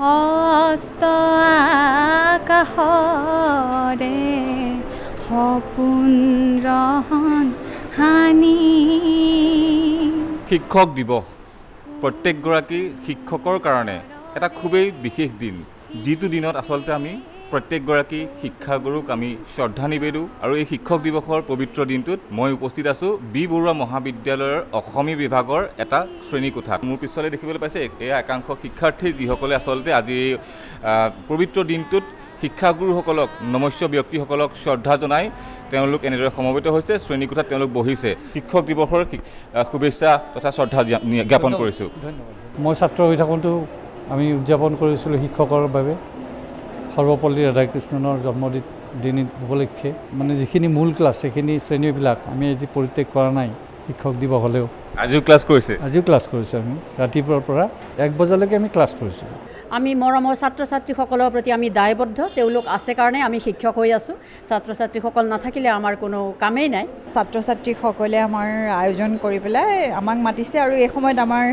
হস্ত আকাশৰে সপোন ৰহন হানি শিক্ষক দিৱস প্ৰত্যেকগৰাকী শিক্ষকৰ কাৰণে এটা খুবেই বিশেষ দিন, যিটো দিনত আচলতে আমি প্ৰত্যেকগৰাকী শিক্ষাগুৰুক আমি শ্ৰদ্ধা নিবেদোঁ। আৰু এই শিক্ষক দিৱসৰ পবিত্ৰ দিনটোত মই উপস্থিত আছোঁ বি বৰুৱা মহাবিদ্যালয়ৰ অসমী বিভাগৰ এটা শ্ৰেণীকোঠাত। মোৰ পিছফালে দেখিবলৈ পাইছে এয়া একাংশ শিক্ষাৰ্থী, যিসকলে আচলতে আজি এই পবিত্ৰ দিনটোত শিক্ষাগুৰুসকলক, নমস্য ব্যক্তিসকলক শ্ৰদ্ধা জনাই তেওঁলোক এনেদৰে সমবেত হৈছে। শ্ৰেণীকোঠাত তেওঁলোক বহিছে। শিক্ষক দিৱসৰ শুভেচ্ছা তথা শ্ৰদ্ধা জ্ঞাপন কৰিছোঁ। ধন্যবাদ। মই ছাত্ৰ হৈ থাকোঁতেও আমি উদযাপন কৰিছিলোঁ শিক্ষকৰ বাবে সৰ্বপল্লী ৰাধাকৃষ্ণনৰ জন্মদিন উপলক্ষে। মানে যিখিনি মূল ক্লাছ সেইখিনি শ্ৰেণীবিলাক আমি আজি পৰিত্যাগ কৰা নাই। শিক্ষক দিৱস হ'লেও আজিও ক্লাছ কৰিছে, আজিও ক্লাছ কৰিছোঁ। আমি ৰাতিপুৱাৰ পৰা 1 বজালৈকে আমি ক্লাছ কৰিছোঁ। আমি মৰমৰ ছাত্ৰ ছাত্ৰীসকলৰ প্ৰতি আমি দায়বদ্ধ। তেওঁলোক আছে কাৰণে আমি শিক্ষক হৈ আছোঁ। ছাত্ৰ ছাত্ৰীসকল নাথাকিলে আমাৰ কোনো কামেই নাই। ছাত্ৰ ছাত্ৰীসকলে আমাৰ আয়োজন কৰি পেলাই আমাক মাতিছে, আৰু এই সময়ত আমাৰ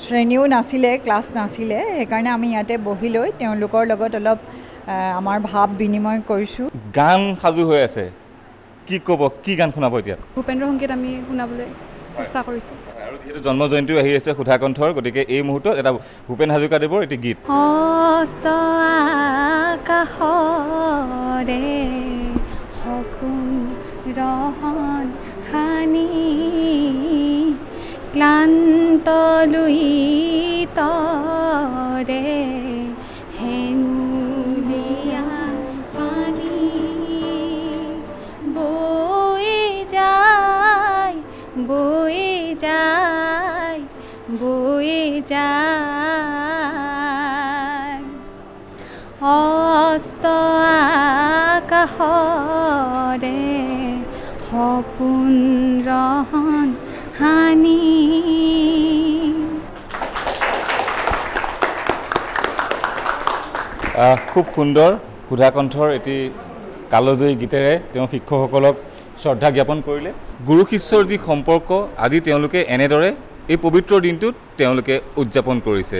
শ্ৰেণীও নাছিলে, ক্লাছ নাছিলে। সেইকাৰণে আমি ইয়াতে বহি লৈ তেওঁলোকৰ লগত অলপ আমাৰ ভাৱ বিনিময় কৰিছোঁ। গান সাজু হৈ আছে, কি ক'ব, কি গান শুনাব এতিয়া? ভূপেন্দ্ৰ সংগীত আমি শুনাবলৈ চেষ্টা কৰিছোঁ। আৰু যিহেতু জন্ম জয়ন্তীও আহি আছে সুধাকণ্ঠৰ, গতিকে এই মুহূৰ্তত এটা ভূপেন হাজৰিকাদেৱৰ এটি গীত। হস্ত আকাশৰে সপোন ৰহন হানি ক্লান্ত লুইতৰে হেঙুলীয়া পানী বৈ যায়, বৈ যায়, বৈ যায়। হস্ত আকাশৰে সপোন ৰহন হানি। খুব সুন্দৰ সুধাকণ্ঠৰ এটি কালজয়ী গীতেৰে তেওঁ শিক্ষকসকলক শ্ৰদ্ধা জ্ঞাপন কৰিলে। গুৰু শিষ্যৰ যি সম্পৰ্ক আজি তেওঁলোকে এনেদৰে এই পবিত্ৰ দিনটোত তেওঁলোকে উদযাপন কৰিছে।